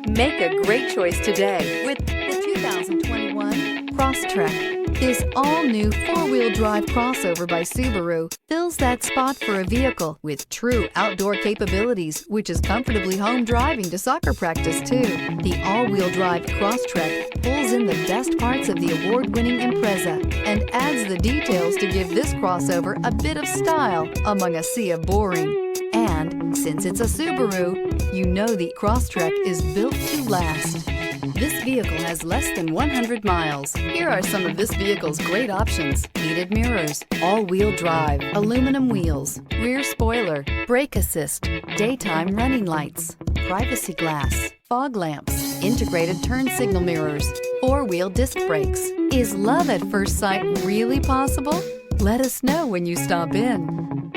Make a great choice today with the 2021 Crosstrek. This all-new four-wheel drive crossover by Subaru fills that spot for a vehicle with true outdoor capabilities, which is comfortably home driving to soccer practice too. The all-wheel drive Crosstrek pulls in the best parts of the award-winning Impreza and adds the details to give this crossover a bit of style among a sea of boring. And since it's a Subaru, you know the Crosstrek is built to last. This vehicle has less than 100 miles. Here are some of this vehicle's great options: heated mirrors, all-wheel drive, aluminum wheels, rear spoiler, brake assist, daytime running lights, privacy glass, fog lamps, integrated turn signal mirrors, four-wheel disc brakes. Is love at first sight really possible? Let us know when you stop in.